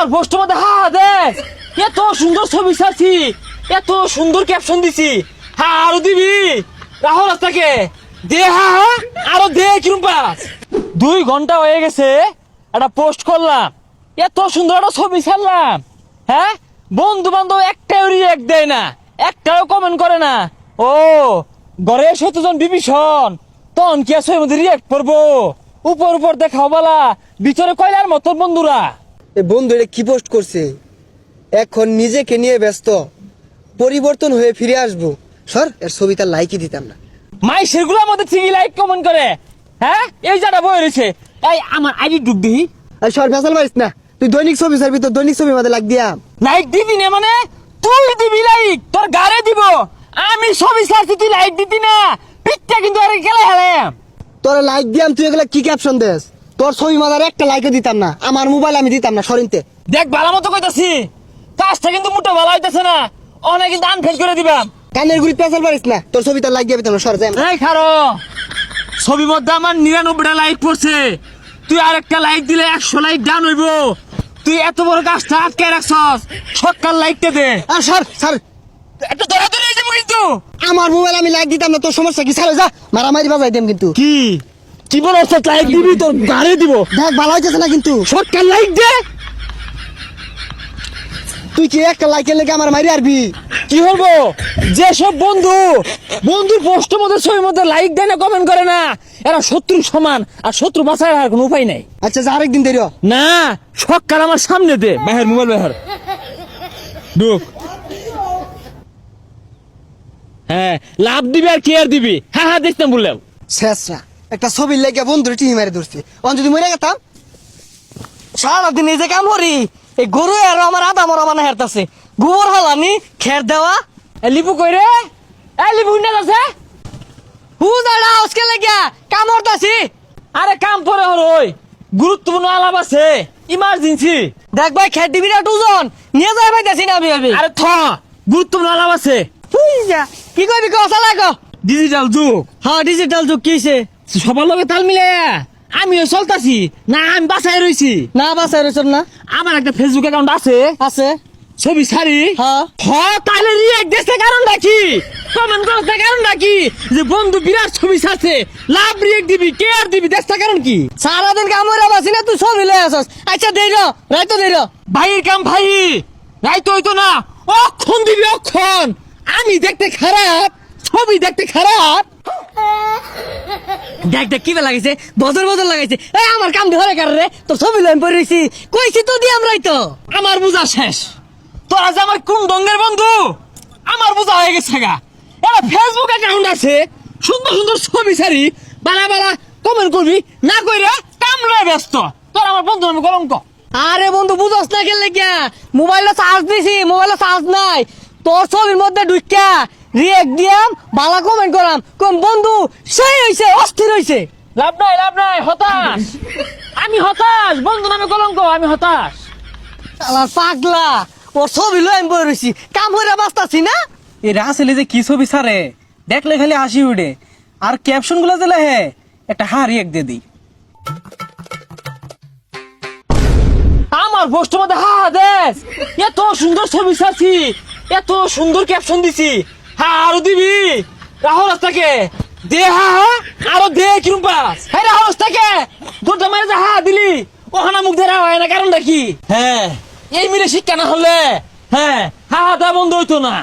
আমার পোস্টের মধ্যে হা হা দে, এত সুন্দর ছবি ছাড়ছি, এত সুন্দর ক্যাপশন দিছি, হা আরো দিবি রাহুল রাস্তাকে দে, হা হা আরো দে। কিরম পাস 2 ঘন্টা হয়ে গেছে, একটা পোস্ট করলাম, এত সুন্দর একটা ছবি ছাড়লাম, হ্যাঁ বন্ধু বান্ধব একটাও রিয়েক্ট দেয় না, একটাও কমেন্ট করে না। ও ঘরে 17 জন বিভীষণ, তখন কি আছে মধ্যে রিয়েক্ট করবো? উপর উপর দেখাও বালা, ভিতরে কয়লার মতন বন্ধুরা। এ বন্ধু এটা কি পোস্ট করছে? এখন নিজেকে নিয়ে ব্যস্ত, পরিবর্তন হয়ে ফিরে আসবো। সর, এর ছবি তার লাইকই দিতাম না। মাই সেগুলো আমাদের ঠিকই লাইক কমেন্ট করে, হ্যাঁ এই যাটা বই রয়েছে। এই আমার আইডি ঢুক দিই। আর সর ফেসাল মারিস না, তুই দৈনিক ছবি ছাড়বি, তোর দৈনিক ছবি আমাদের লাইক দিয়া। লাইক দিবি না মানে তুই দিবি লাইক, তোর গাড়ে দিব। আমি ছবি ছাড়ছি তুই লাইক দিতি না, পিঠটা কিন্তু আর গেলে হেলে। তোর লাইক দিয়াম, তুই এগুলা কি ক্যাপশন দেস? তোর ছবি মাদার একটা লাইকও দিতাম না, আমার মোবাইল আমি দিতাম না সরিনতে। দেখ ভালো মতো কইতাছি, কাজটা কিন্তু মোটা ভালো হইতাছে না, অনেক কিন্তু আনফেল করে দিবাম। কানের গুলি পেঁচাল মারিস না, তোর ছবি তার লাইক দিয়াম না, সর যাই। এই খারো, ছবির মধ্যে আমার 99টা লাইক পড়ছে, তুই আরেকটা লাইক দিলে 100 লাইক ডাউন হইব। তুই এত বড় কাজটা আটকে রাখছস, সকাল লাইকটা দে। আর সর সর, একটা ধরাধরি হয়ে যাবো কিন্তু। আমার মোবাইল আমি লাইক দিতাম না, তোর সমস্যা কি? ছাড়ো যা, মারামারি বাজাই দেম কিন্তু। কি কি বলছ? লাইক দিবি, তোর গাড়ি দিব। দেখ ভালো হইতেছে না কিন্তু। সকাল লাইক দে। তুই কি একটা লাইকের লেগে আমার মারি আরবি? কি হবো? যেসব বন্ধুর পোস্টের মধ্যে ছবির মধ্যে লাইক দেয় না, কমেন্ট করে না, এরা শত্রুর সমান, আর শত্রু বাঁচার আর কোনো উপায় নাই। আচ্ছা যা, আরেকদিন দেরি হ। না, সকাল আমার সামনে দে, বাহির মোবাইল বাহির ঢুক। হ্যাঁ লাভ দিবি আর কি আর দিবি, হ্যাঁ হ্যাঁ দেখতাম বললাম। শেষরা একটা ছবির লেগে বন্ধুরে টিহি মারি ধরছে, অন যদি মরে গেতাম। সারাদিন এই যে কাম করি, এই গরু আর আমার আদা মরা মানে হেরতাছে, গোবর হালানি খের দেওয়া। লিপু কই রে? লিপু না আছে হুদাড়া আজকে লাগিয়া কাম করতাছি। আরে কাম পরে হর ওই গুরুত্বপূর্ণ আলাপ আছে, ইমার্জেন্সি। দেখ ভাই খের দিবি না টুজন নিয়ে যাই পাইতাছি না আমি। আরে গুরুত্বপূর্ণ আলাপ আছে। কি কইবি কথা লাগো? ডিজিটাল যুগ। হ্যাঁ ডিজিটাল যুগ কিছে? সবার লগে তাল মিলে আমিও চলতাছি না, আমি বাসায় রইছি না বাসায় রয়েছ না? আমার একটা ফেসবুক অ্যাকাউন্ট আছে, আছে ছবি ছাড়ি। হ্যাঁ তাহলে রিয়েক্ট দেশে কারণ রাখি, কমেন্ট করতে কারণ রাখি, যে বন্ধু বিরাট ছবি ছাড়ছে, লাভ রিয়েক্ট দিবি, কেয়ার দিবি, দেশটা কারণ কি? সারাদিন কাম করে বাসি না, তুই সব মিলে আসস। আচ্ছা দেই র, রাইতো দেই র। ভাইয়ের কাম ভাই, রাইতো হইতো না, অক্ষণ দিবি অক্ষণ। আমি দেখতে খারাপ, ছবি দেখতে খারাপ। দেখ দেখ কি বে লাগাইছে, বদল বদল লাগাইছে। এই আমার কাম ধরে কার রে, তোর ছবি লাইন পরে রইছি, কইছি তো দি আমরাই তো। আমার বোঝা শেষ, তোরা যে আমার কোন ডঙ্গের বন্ধু, আমার বোঝা হয়ে গেছে গা। এরা ফেসবুক অ্যাকাউন্ট আছে, সুন্দর সুন্দর ছবি ছাড়ি, বালা বালা কমেন্ট করবি, না কইরা কামড়ে ব্যস্ত। তোর আমার বন্ধু আমি কলঙ্ক। আরে বন্ধু বুঝস না খেললে কিয়া, মোবাইলে চার্জ দিছি, মোবাইলে চার্জ নাই, তোর ছবির মধ্যে ঢুকিয়া রিয়েক্ট দিয়াম, বালা কমেন্ট করাম, কোন বন্ধু সেই হইছে, অস্থির হইছে। লাভ নাই, হতাশ। আমি হতাশ, বন্ধু নামে কলঙ্ক, আমি হতাশ। আলা পাগলা, ওর ছবি লই আমি বই রইছি, কাম হইরা বাঁচতাছি না। এই রাসেলে যে কি ছবি ছাড়ে, দেখলে খালি হাসি উঠে, আর ক্যাপশন গুলো যে লেহে একটা রিয়েক্ট দিয়ে দিই। আমার পোস্টের মধ্যে হা হা দেশ, এত সুন্দর ছবি ছাড়ছি, এত সুন্দর ক্যাপশন দিছি, হ্যাঁ আরো দিবি রাহুল রাস্তাকে দে, হা হা আরো দে। কিরম পাস? হ্যাঁ রাহুল রাস্তাকে দুটো মারে যে হা দিলি, ওখানে মুখ ধরা হয় না, কারণটা কি? হ্যাঁ এই মিলে শিক্ষা না হলে, হ্যাঁ হা হা দেওয়া বন্ধ হইতো না।